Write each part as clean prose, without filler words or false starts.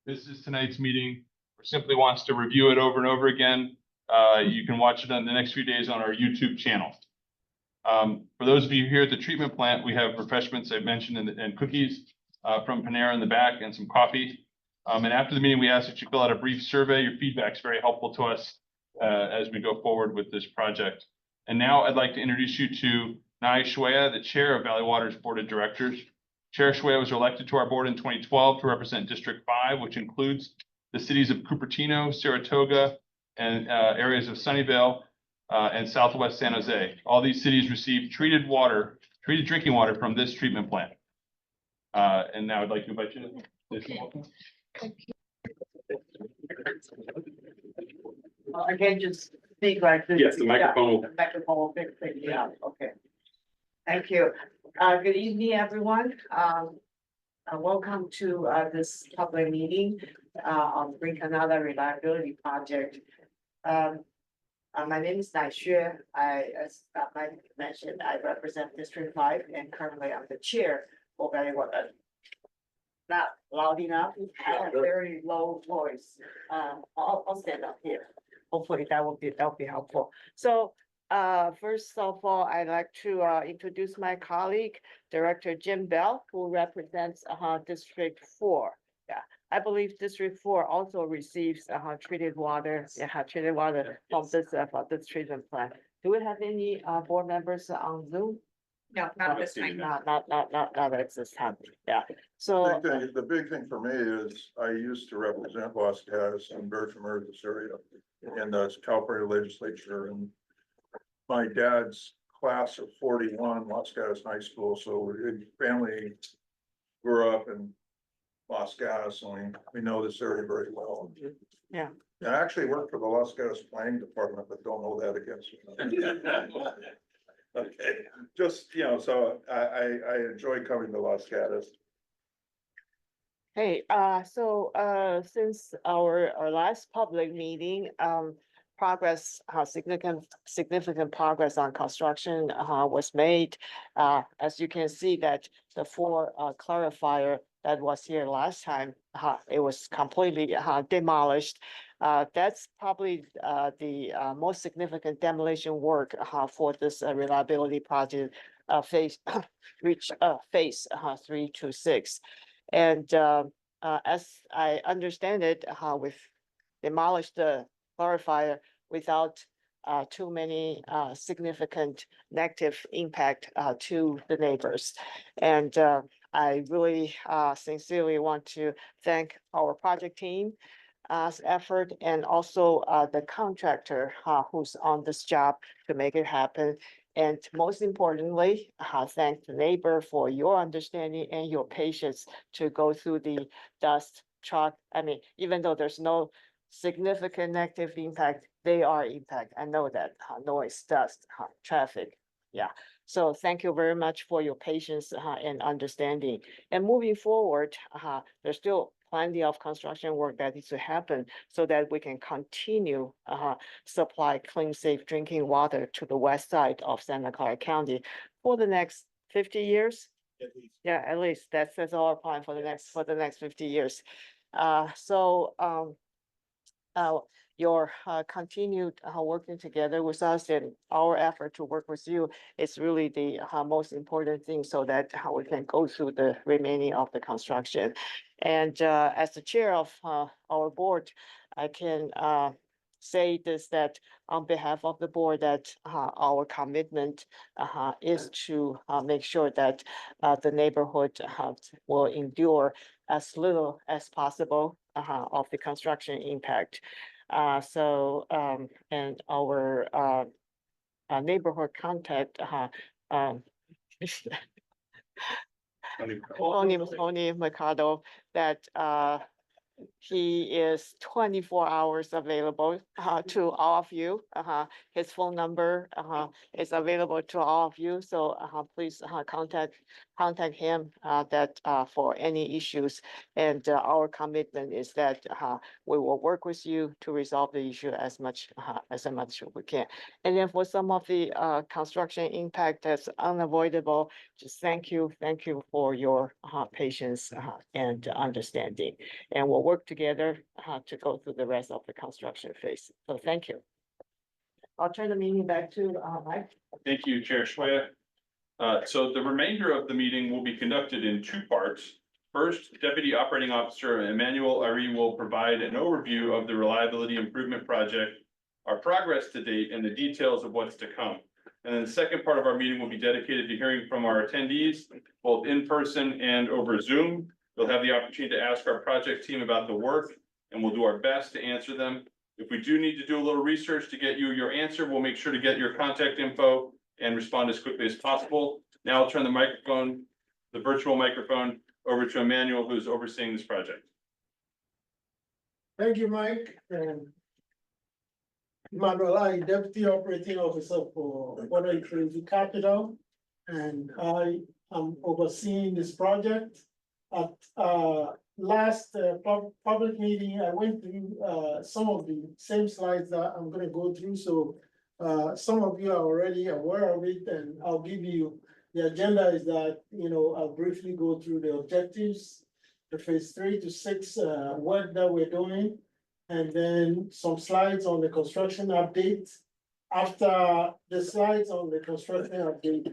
misses tonight's meeting or simply wants to review it over and over again, you can watch it on the next few days on our YouTube channel. For those of you here at the treatment plant, we have refreshments I mentioned and cookies from Panera in the back and some coffee. And after the meeting, we ask that you fill out a brief survey. Your feedback is very helpful to us as we go forward with this project. And now I'd like to introduce you to Nai Shwea, the chair of Valley Water's Board of Directors. Chair Shwea was elected to our board in 2012 to represent District 5, which includes the cities of Cupertino, Saratoga, and areas of Sunnyvale and Southwest San Jose. All these cities receive treated drinking water from this treatment plant. And now I'd like to invite you to I can just speak like this. Yes, the microphone. The microphone will fix it. Yeah, okay. Thank you. Good evening, everyone. Welcome to this public meeting on Rinconada Reliability Project. My name is Nai Xue. As Mike mentioned, I represent District 5 and currently I'm the chair for Valley Water. Not loud enough, I have a very low voice. I'll stand up here. Hopefully that will be helpful. So first of all, I'd like to introduce my colleague, Director Jim Bell, who represents District 4. Yeah, I believe District 4 also receives treated water. Treated water from this treatment plant. Do we have any board members on Zoom? No, not this time. Not at this time. Yeah. So The big thing for me is I used to represent Los Gatos and Bertram, this area in the California legislature, and my dad's class of 41, Los Gatos High School. So family grew up in Los Gatos, and we know this area very well. yeah. And I actually worked for the Los Gatos Planning Department, but don't hold that against me. Okay, just, so I enjoy coming to Los Gatos. Hey, since our last public meeting, significant progress on construction was made. As you can see that the 4 clarifier that was here last time, it was completely demolished. That's probably the most significant demolition work for this reliability project phase 3 to 6. And as I understand it, we've demolished the clarifier without too many significant negative impact to the neighbors. And I really sincerely want to thank our project team effort and also the contractor who's on this job to make it happen. And most importantly, thank the neighbor for your understanding and your patience to go through the dust truck. I mean, even though there's no significant negative impact, they are impact. I know that noise, dust, traffic. Yeah. So thank you very much for your patience and understanding. And moving forward, there's still plenty of construction work that needs to happen so that we can continue supply clean, safe drinking water to the west side of Santa Clara County for the next 50 years. At least. Yeah, at least that's our plan for the next 50 years. Your continued working together with us and our effort to work with you is really the most important thing so that we can go through the remaining of the construction. And as the chair of our board, I can say this, that on behalf of the board, that our commitment is to make sure that the neighborhood will endure as little as possible of the construction impact. And our neighborhood contact, Tony Mercado, that he is 24 hours available to all of you. His phone number is available to all of you. So please contact him for any issues. And our commitment is that we will work with you to resolve the issue as much as we can. And then for some of the construction impact that's unavoidable, just thank you for your patience and understanding. And we'll work together to go through the rest of the construction phase. So thank you. I'll turn the meeting back to Mike. Thank you, Chair Shwaya. So the remainder of the meeting will be conducted in two parts. First, Deputy Operating Officer Emmanuel Ari will provide an overview of the reliability improvement project, our progress to date, and the details of what's to come. And then the second part of our meeting will be dedicated to hearing from our attendees, both in person and over Zoom. We'll have the opportunity to ask our project team about the work, and we'll do our best to answer them. If we do need to do a little research to get you your answer, we'll make sure to get your contact info and respond as quickly as possible. Now I'll turn the microphone, the virtual microphone, over to Emmanuel, who's overseeing this project. Thank you, Mike. Emmanuel, I Deputy Operating Officer for Water Utility Capital, and I am overseeing this project. At last public meeting, I went through some of the same slides that I'm going to go through. So some of you are already aware of it, and I'll give you the agenda. Is that, you know, I'll briefly go through the objectives, the phase 3 to 6 work that we're doing, and then some slides on the construction update. After the slides on the construction update,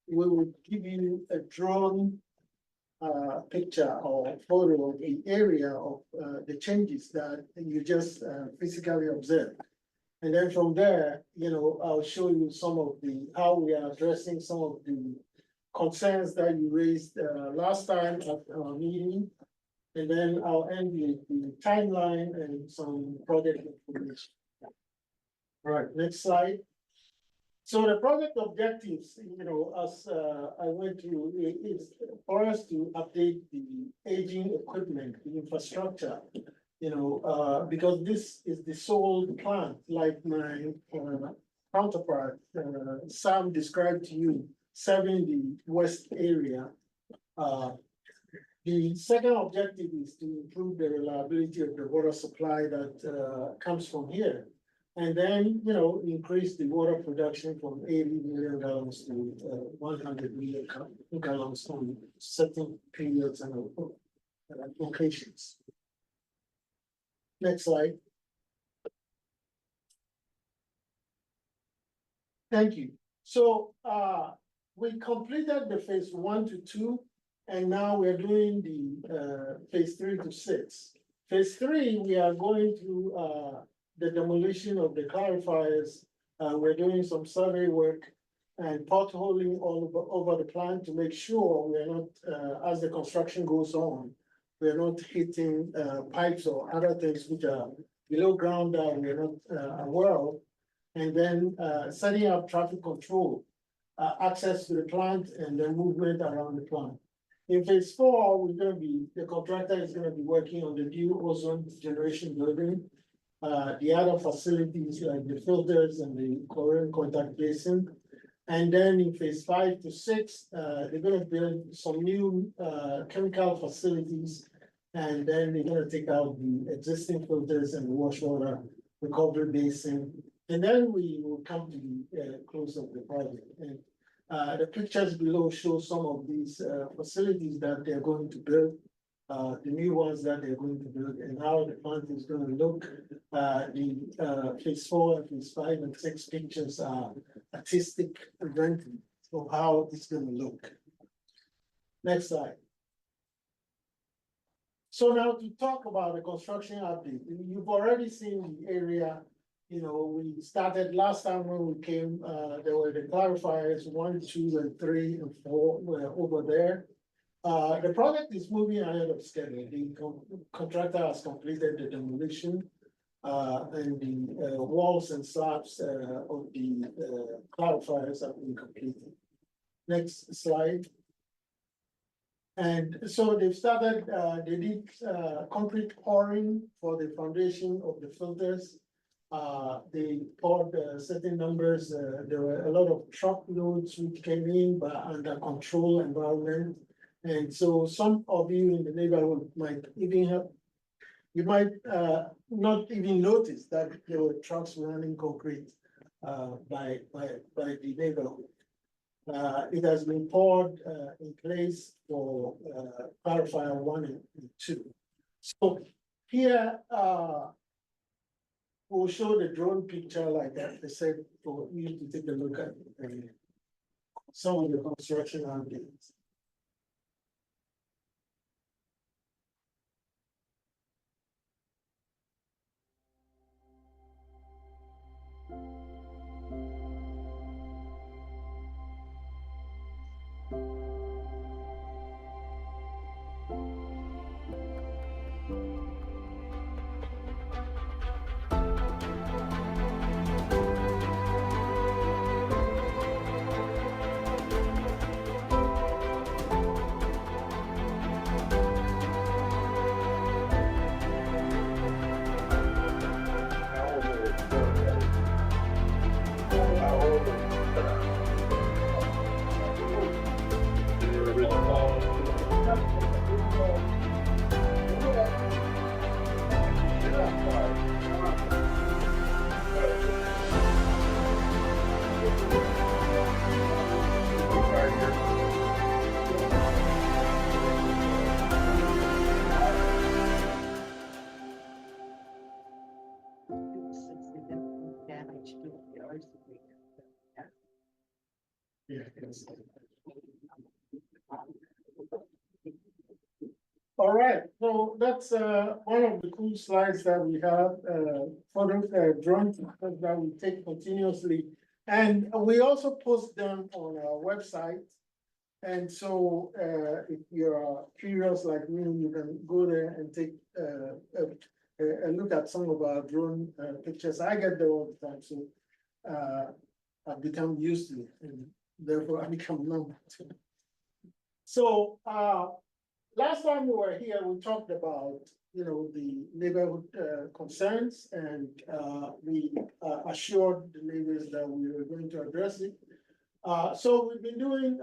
we will give you a drone picture or photo of the area of the changes that you just physically observed. And then from there, you know, I'll show you some of how we are addressing some of the concerns that you raised last time at our meeting. And then I'll end with the timeline and some project information. All right, next slide. So the project objectives, you know, as I went through, is for us to update the aging equipment, the infrastructure, you know, because this is the sole plant, like my counterpart, Sam described to you, serving the west area. The second objective is to improve the reliability of the water supply that comes from here. And then, you know, increase the water production from 80 million gallons to 100 million gallons on certain periods and locations. Next slide. Thank you. So we completed the phase 1 to 2, and now we're doing the phase 3 to 6. Phase 3, we are going through the demolition of the clarifiers. We're doing some survey work and potholing all over the plant to make sure we're not, as the construction goes on, we're not hitting pipes or other things which are below ground that we're not aware of. And then setting up traffic control, access to the plant, and the movement around the plant. In phase 4, the contractor is going to be working on the new ozone generation building. The other facilities like the filters and the chlorine contact basin. And then in phase 5 to 6, they're going to build some new chemical facilities. And then they're going to take out the existing filters and the wash water recovery basin. And then we will come to the close of the project. And the pictures below show some of these facilities that they're going to build. The new ones that they're going to build, and how the plant is going to look. The phase 4 and phase 5 and 6 pictures are artistic rendering of how it's going to look. Next slide. So now to talk about the construction update, you've already seen the area. You know, we started last time when we came, there were the clarifiers 1, 2, and 3, and 4 were over there. The project is moving ahead of schedule. The contractor has completed the demolition, and the walls and slabs of the clarifiers have been completed. Next slide. And so they've started, they did concrete pouring for the foundation of the filters. They poured certain numbers. There were a lot of truck loads which came in, but under control environment. And so some of you in the neighborhood might even have, you might not even notice that there were trucks running concrete by the neighborhood. It has been poured in place for clarifier 1 and 2. So here, we'll show the drone picture like that, I said, for you to take a look at some of the construction updates. All right, so that's one of the cool slides that we have, photos, drawings that we take continuously. And we also post them on our website. And so if you're curious like me, you can go there and take a look at some of our drone pictures. I get there all the time, so I've become used to it, and therefore I become numb. So last time we were here, we talked about, you know, the neighborhood concerns, and we assured the neighbors that we were going to address it. So we've been doing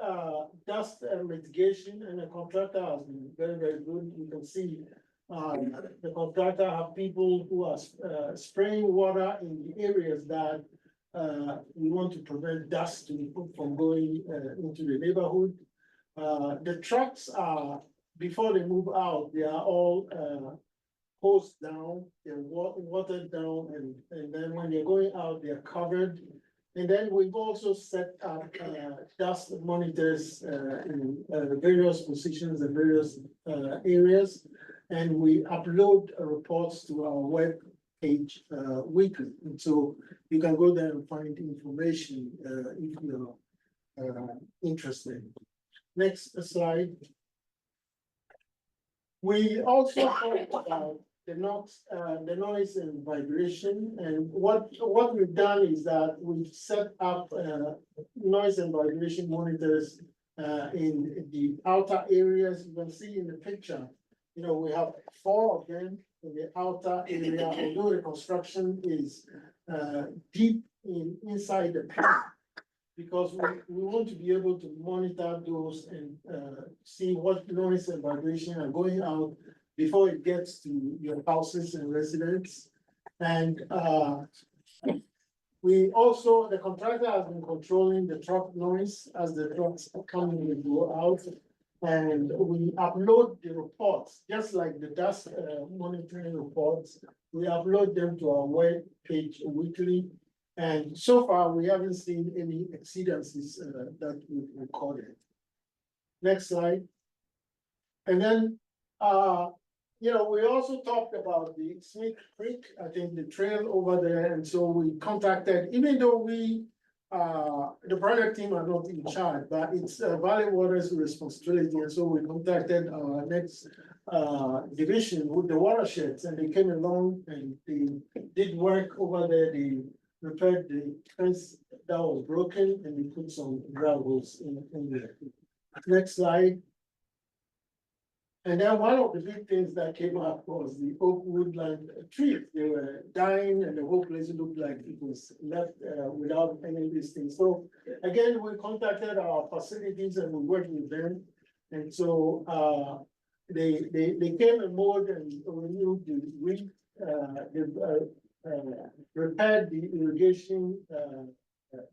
dust mitigation, and the contractor has been very, very good. You can see the contractor have people who are spraying water in the areas that we want to prevent dust from going into the neighborhood. The trucks are, before they move out, they are all hosed down, they're watered down, and then when they're going out, they're covered. And then we've also set up dust monitors in various positions and various areas. And we upload reports to our web page weekly. And so you can go there and find information if you're interested. Next slide. We also talked about the noise and vibration, and what we've done is that we've set up noise and vibration monitors in the outer areas. You can see in the picture, you know, we have 4 of them in the outer area, although the construction is deep inside the park, because we want to be able to monitor those and see what noise and vibration are going out before it gets to your houses and residents. And we also, the contractor has been controlling the truck noise as the trucks come in and go out. And we upload the reports, just like the dust monitoring reports. We upload them to our web page weekly. And so far, we haven't seen any exceedances that we've recorded. Next slide. And then, you know, we also talked about the Smith Creek, I think the trail over there. And so we contacted, even though we, the project team are not in charge, but it's Valley Water's responsibility. And so we contacted our next division with the watersheds, and they came along and they did work over there. They repaired the fence that was broken, and we put some gravels in there. Next slide. And then one of the big things that came up was the oak woodland trees. They were dying, and the whole place looked like it was left without any of these things. So again, we contacted our facilities and we worked with them. And so they came and mowed and renewed the weed, repaired the irrigation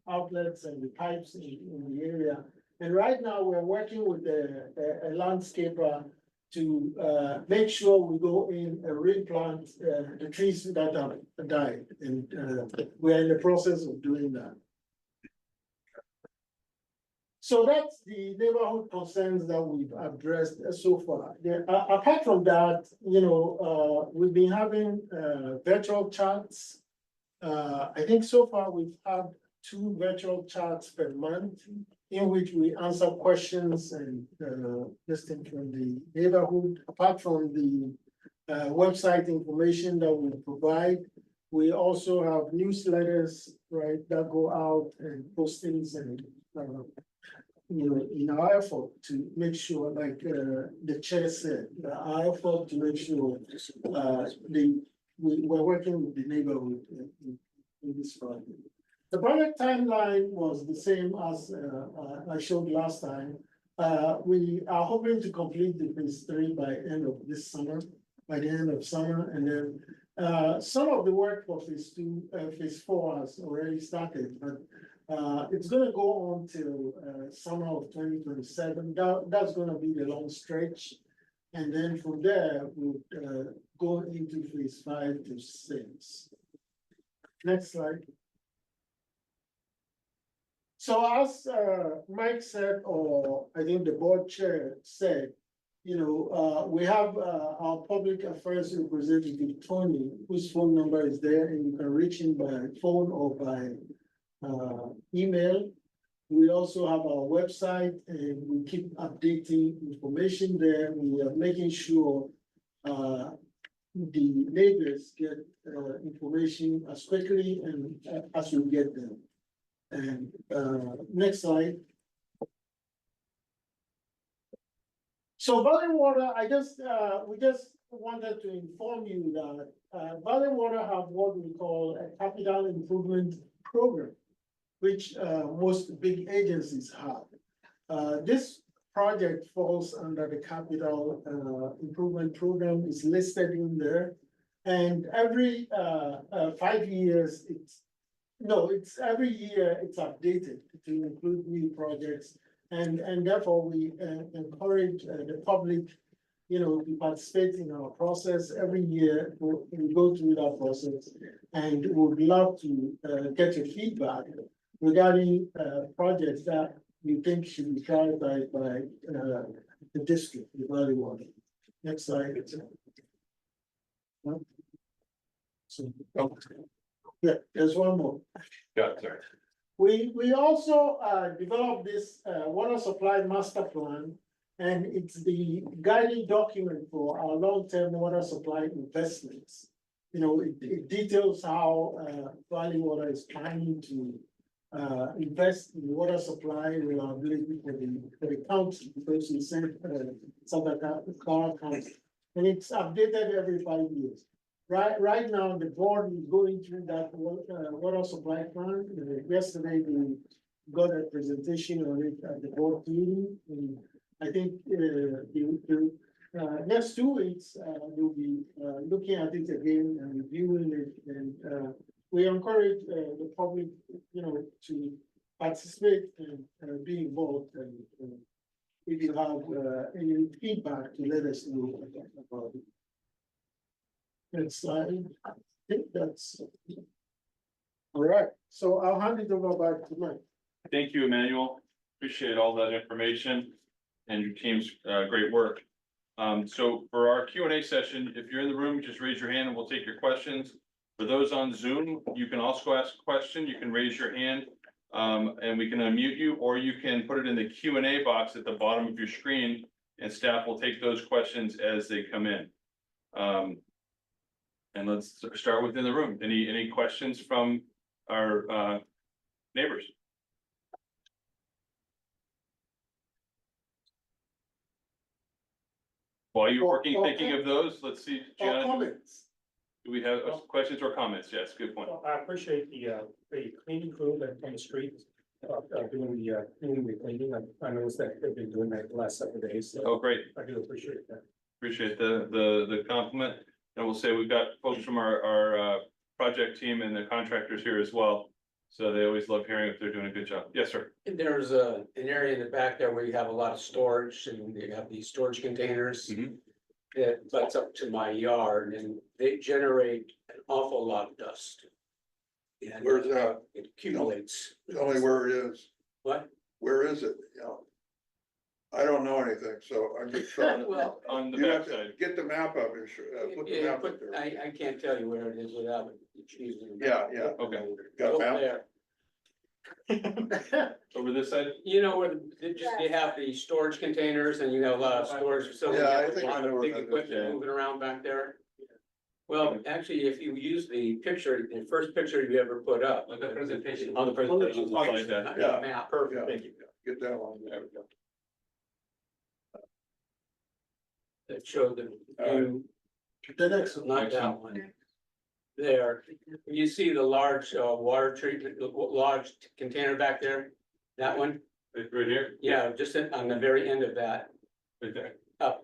outlets and the pipes in the area. And right now we're working with a landscaper to make sure we go in and replant the trees that have died, and we're in the process of doing that. So that's the neighborhood concerns that we've addressed so far. Apart from that, we've been having virtual chats. I think so far we've had 2 virtual chats per month in which we answer questions and listening from the neighborhood. Apart from the website information that we provide, we also have newsletters, right, that go out and postings and in our effort to make sure, like the chair said, our effort to make sure we're working with the neighborhood in this project. The project timeline was the same as I showed last time. We are hoping to complete the phase 3 by end of this summer, by the end of summer, and then some of the work for phase 2, phase 4 has already started, but it's gonna go on till summer of 2027. That's gonna be the long stretch. And then from there, we'll go into phase 5 to 6. Next slide. So as Mike said, or I think the board chair said, we have our public affairs representative, Tony, whose phone number is there, and you can reach him by phone or by email. We also have our website, and we keep updating information there. We are making sure the neighbors get information as quickly and as we get them. And next slide. So Valley Water, we just wanted to inform you that Valley Water have what we call a capital improvement program, which most big agencies have. This project falls under the capital improvement program, is listed in there. And every 5 years, every year it's updated to include new projects. And therefore we encourage the public, to participate in our process. Every year we go through that process, and would love to get your feedback regarding projects that you think should be prioritized by the district, the Valley Water. Next slide. So, yeah, there's one more. Yeah, sorry. We also developed this water supply master plan, and it's the guiding document for our long-term water supply investments. It details how Valley Water is planning to invest in water supply reliability for the county, because it's Santa Clara County, and it's updated every 5 years. Right now, the board is going through that water supply plan. Yesterday, we got a presentation on it at the board meeting. And I think the next 2 weeks, we'll be looking at it again and reviewing it. And we encourage the public, to participate and be involved. And if you have any feedback, to let us know about it. Next slide. I think that's all right. So I'll hand it over back to Mike. Thank you, Emmanuel. Appreciate all that information and your team's great work. So for our Q&A session, if you're in the room, just raise your hand and we'll take your questions. For those on Zoom, you can also ask a question. You can raise your hand and we can unmute you, or you can put it in the Q&A box at the bottom of your screen, and staff will take those questions as they come in. And let's start within the room. Any questions from our neighbors? While you're working, thinking of those, let's see, John, Comments. do we have questions or comments? Yes, good point. Well, I appreciate the cleaning crew that on the street, doing the cleaning. I noticed that they've been doing that the last several days. So Oh, great. I do appreciate that. Appreciate the compliment. And we'll say we've got folks from our project team and the contractors here as well. So they always love hearing if they're doing a good job. Yes, sir. There's an area in the back there where you have a lot of storage and you have these storage containers. Mhm. That butts up to my yard and they generate an awful lot of dust. And Where's that? it accumulates. Tell me where it is. What? Where is it? You know? I don't know anything, so I'm just trying. Well, On the You have to backside. get the map up and put the yeah, map but up there. I can't tell you where it is without choosing. Yeah, yeah. Okay. Got a Over map? there. Over this side? You know where they have the storage containers and you have a lot of storage facilities. Yeah, I you have think a I lot know of where big that is, equipment yeah. moving around back there. Well, actually, if you use the picture, the first picture you ever put up. On the presentation. On the presentation. On the slide deck. Yeah. Map. Perfect. Thank you. Get that one. There we go. That showed the All view, The next one. not that one. There, you see the large water treatment, the large container back there? That one? Right here? Yeah, just on the very end of that, Right there. up.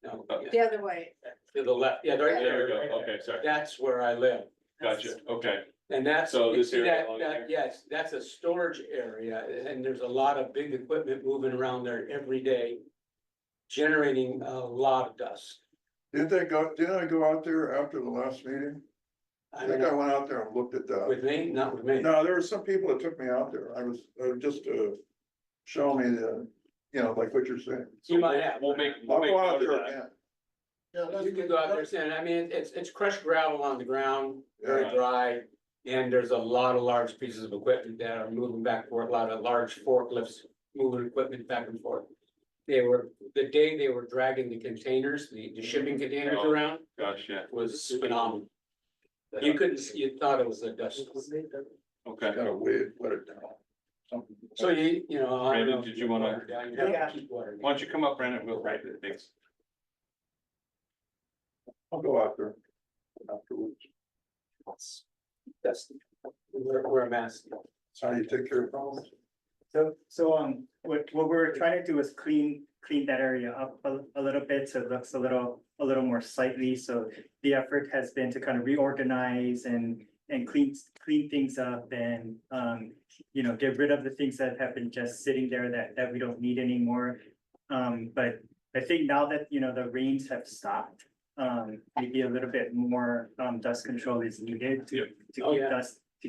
No, yeah, The other way. to the left, yeah, right There we there. go. Okay, sorry. That's where I live. Gotcha. Okay. And that's, So you this see area that, along that, here? yes, that's a storage area, and there's a lot of big equipment moving around there every day. Generating a lot of dust. Didn't I go out there after the last meeting? I think I went out there and looked at that. With me, not with me. No, there were some people that took me out there. I was just show me the, you know, like what you're saying. You might have. We'll make I'll go out note of there that. again. Yeah, let's You can go out there, and I mean, it's crushed gravel on the ground, very Yeah. dry. And there's a lot of large pieces of equipment that are moving back and forth, a lot of large forklifts moving equipment back and forth. The day they were dragging the containers, the shipping containers Oh. around Gosh, yeah. was phenomenal. You couldn't, you thought it was a dust. Okay. Gotta wait, let it down. Something- So you know. I don't Brandon, know if did you wanna- water down, you have to Yeah. keep watering. Why don't you come up, Brandon? We'll write it. Thanks. I'll go out there afterwards. That's, we're a mess. How do you take care of problems? What we're trying to do is clean that area up a little bit, so it looks a little more sightly, so the effort has been to kind of reorganize and clean things up and, you know, get rid of the things that have been just sitting there that we don't need anymore. But I think now that, you know, the rains have stopped, maybe a little bit more, dust control is needed to Oh, keep yeah.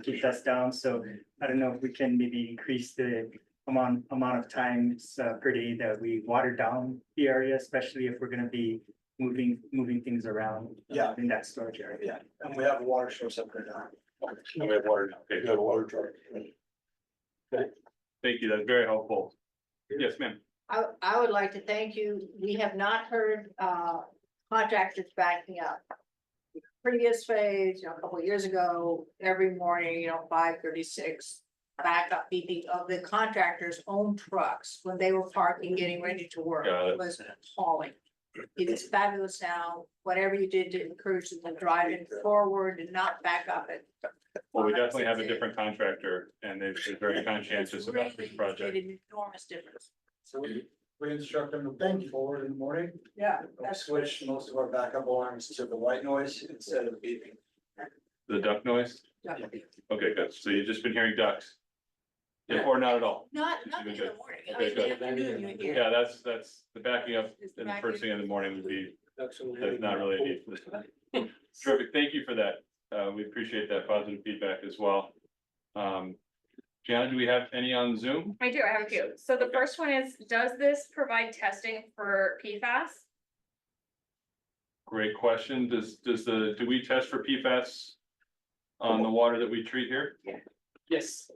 keep dust down, so I don't know if we can maybe increase the amount of times per day that we water down the area, especially if we're gonna be moving things around. Yeah. In that storage area. Yeah, and we have a water source up there now. And we have water now. Okay, You got a water truck. thank you. That's very helpful. Yes, ma'am. I would like to thank you. We have not heard contractors backing up. Previous phase, a couple of years ago, every morning, 5:36, backup beeping of the contractors' own trucks when they were parking, getting ready to work. Got it. It was appalling. It is fabulous now. Whatever you did to encourage them to drive it forward and not back up it. Well, we definitely have a different contractor and they're very conscientious about this Really project. made an enormous difference. So we instruct them to bend forward in the morning. Yeah. We switch most of our backup alarms to the white noise instead of beeping. The duck noise? Okay, good. So you've just been hearing ducks? Yeah, or not at all? Not in the Good. morning. Okay, In the good. afternoon, you hear. Yeah, that's the backing up It's the in the back first end. thing in the morning would be, That's there's not really a need for this. Terrific. Thank you for that. We appreciate that positive feedback as well. Gianna, do we have any on Zoom? I do, I have a few. So the Okay. first one is, does this provide testing for PFAS? Great question. Do we test for PFAS on the water that we treat here? Yes.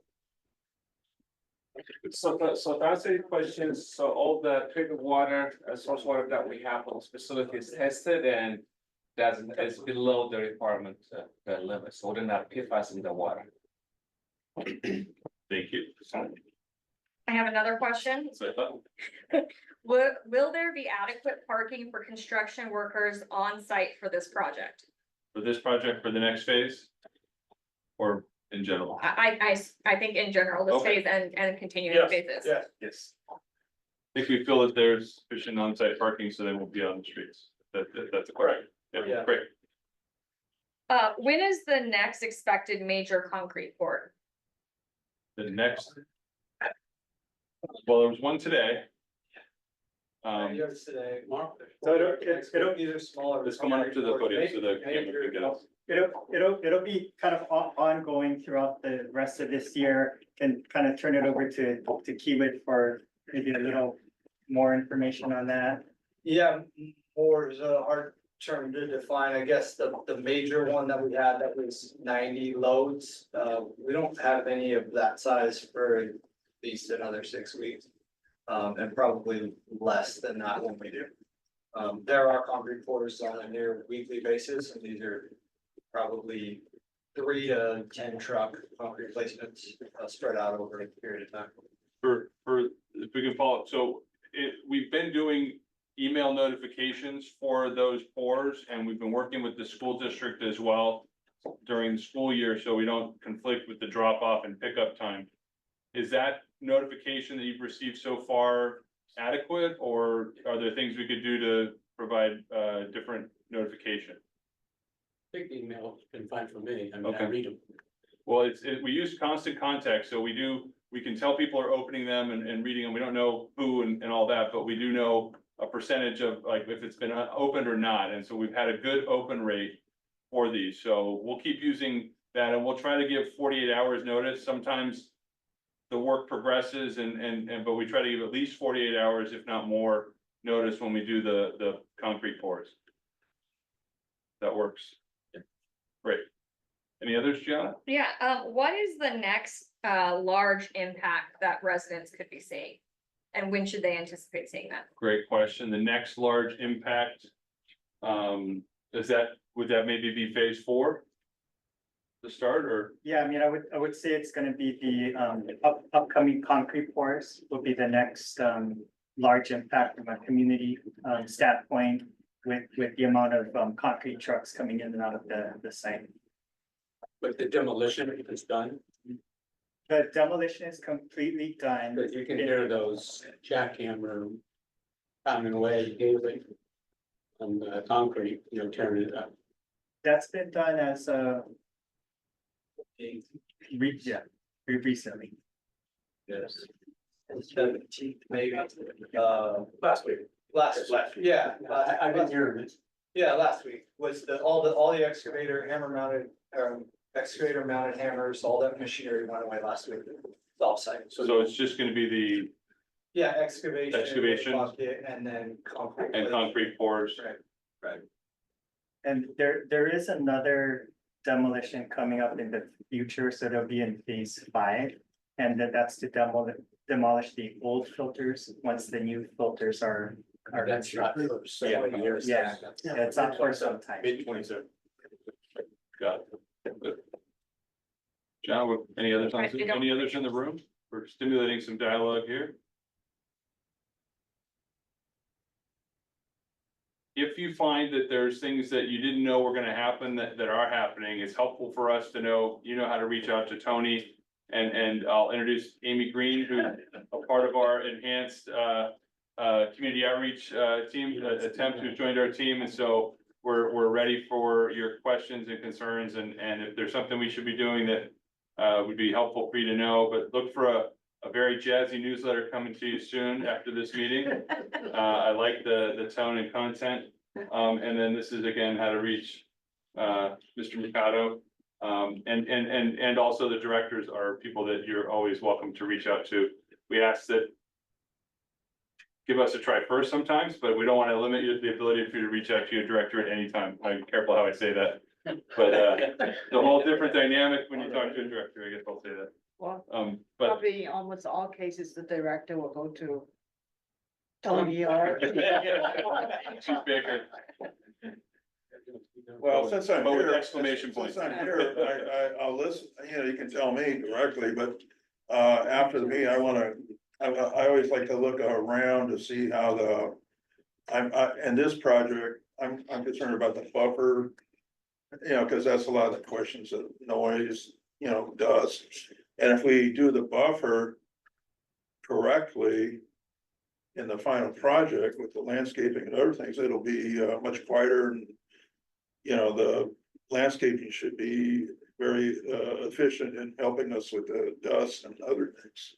So to answer your questions, so all the treated water, source water that we have on this facility is tested and is below the requirement, the limit, so we don't have PFAS in the water. Thank you. I have another question. So I thought, Will there be adequate parking for construction workers on site for this project? for this project, for the next phase? Or in general? I think in general, this Okay. phase and continuing Yes, phases. Yes. I think we feel that there's sufficient on-site parking, so they won't be on the streets. That's correct. Yeah, Yeah. great. When is the next expected major concrete pour? The next. Well, there was one today. Yours today, Mark. So it'll These are smaller. Let's come on up to the podium so the camera can get us. It'll be kind of ongoing throughout the rest of this year and kind of turn it over to Kiewit for maybe a little more information on that. Yeah, more is a hard term to define. I guess the major one that we had that was 90 loads. We don't have any of that size for at least another 6 weeks. And probably less than that when we do. There are concrete pours on a near weekly basis, and these are probably 3 to 10 truck concrete placements spread out over a period of time. For, if we can follow up, so we've been doing email notifications for those pours, and we've been working with the school district as well during the school year, so we don't conflict with the drop off and pickup time. Is that notification that you've received so far adequate, or are there things we could do to provide different notification? I think the email's been fine for me. I mean, I Okay. read them. Well, we use constant contact, so we can tell people are opening them and reading them. We don't know who and all that, but we do know a percentage of like if it's been opened or not. And so we've had a good open rate for these. So we'll keep using that, and we'll try to give 48 hours notice. Sometimes the work progresses but we try to give at least 48 hours, if not more, notice when we do the concrete pours. That works. Great. Any others, Gianna? Yeah, what is the next large impact that residents could be seeing? And when should they anticipate seeing that? Great question. The next large impact, would that maybe be phase 4? To start, or? Yeah, I mean, I would say it's gonna be the upcoming concrete pours will be the next large impact from a community standpoint with the amount of concrete trucks coming in and out of the site. But the demolition is done, The demolition is completely done. but you can hear those jackhammer pounding away daily on the concrete, tearing it up. That's been done as recently. Yes. 17th, maybe, last week, yeah. I didn't hear it. Yeah, last week was all the excavator hammer mounted, excavator mounted hammers, all that machinery went away last week. It's off site. So it's just gonna be the Excavation. Bucket, and then concrete. concrete pours. Right. And there is another demolition coming up in the future, so they'll be in phase 5. And that's to demolish the old filters once the new filters are. That's not for several years. Yeah, it's not for some time. Mid-27. Got it. Good. John, any others in the room? We're stimulating some dialogue here. If you find that there's things that you didn't know were gonna happen that are happening, it's helpful for us to know, how to reach out to Tony. And I'll introduce Amy Green, who's a part of our enhanced community outreach team, who's joined our team. And so we're ready for your questions and concerns, and if there's something we should be doing that would be helpful for you to know, but look for a very jazzy newsletter coming to you soon after this meeting. I like the tone and content. And then this is again, how to reach Mr. Mercado. And also the directors are people that you're always welcome to reach out to. We ask that give us a try first sometimes, but we don't want to limit the ability for you to reach out to your director at any time. I'm careful how I say that. But the whole different dynamic when you talk to a director, I guess I'll say that. Well, But probably almost all cases, the director will go to Tony or. Chief Baker. Well, since I'm But with here, exclamation points. since I'm here, I'll listen, you can tell me directly, but after the meeting, I always like to look around to see how in this project, I'm concerned about the buffer. Cause that's a lot of the questions that noise, does. And if we do the buffer correctly in the final project with the landscaping and other things, it'll be much quieter and, the landscaping should be very efficient in helping us with the dust and other things.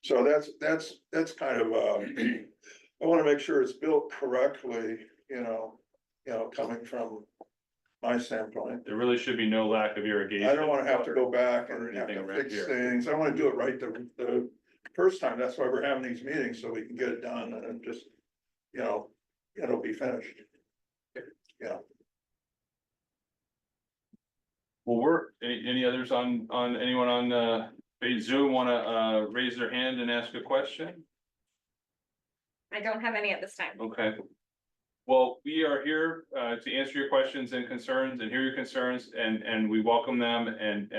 So that's kind of, I want to make sure it's built correctly, coming from my standpoint. There really should be no lack of irrigation. I don't want to have to go back or and have anything to around fix here. things. I want to do it right the first time. That's why we're having these meetings, so we can get it done and just, it'll be finished. Yeah. Well, any others on anyone on Zoom wanna raise their hand and ask a question? I don't have any at this time. Okay. Well, we are here to answer your questions and concerns and hear your concerns, and we welcome them, and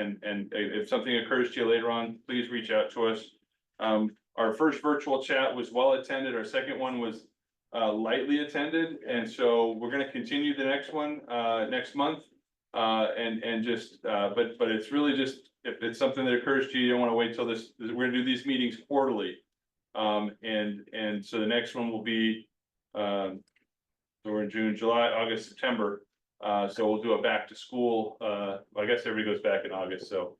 if something occurs to you later on, please reach out to us. Our first virtual chat was well attended, our second one was lightly attended, and so we're gonna continue the next one next month. And just, but it's really just, if it's something that occurs to you, you don't wanna wait till this, we're gonna do these meetings quarterly. And so the next one will be, so we're in June, July, August, September. So we'll do a back to school, I guess everybody goes back in August, so.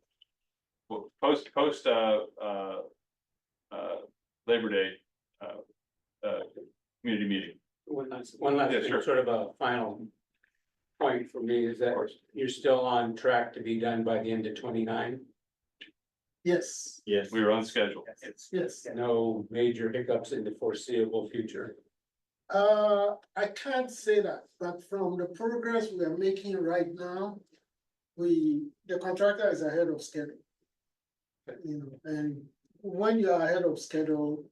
Post Labor Day, community meeting. One last Yeah, thing, sure. sort of a final point for me is that you're still on track to be done by the end of 29. Yes, Yes. We were on schedule. yes. No major hiccups in the foreseeable future. I can't say that, but from the progress we are making right now, the contractor is ahead of schedule. And when you are ahead of schedule,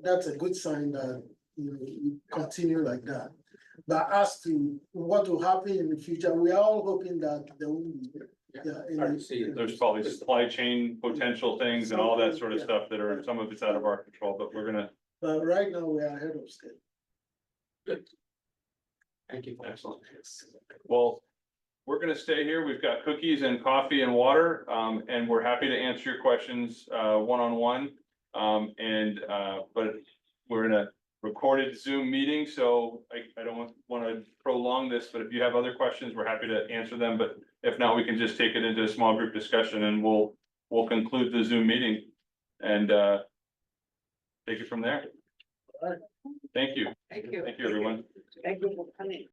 that's a good sign that, you continue like that. But as to what will happen in the future, we are all hoping that there will be. Hard to see. There's probably supply chain potential things and all that sort of stuff that are, some of it's out of our control, but we're gonna. But right now, we are ahead of schedule. Thank you. Excellent. Well, we're gonna stay here. We've got cookies and coffee and water, and we're happy to answer your questions, one-on-one. But we're in a recorded Zoom meeting, so I don't want to prolong this, but if you have other questions, we're happy to answer them. But if not, we can just take it into a small group discussion and we'll conclude the Zoom meeting and take it from there. All right. Thank you. Thank you. Thank you, everyone. Thank you for coming.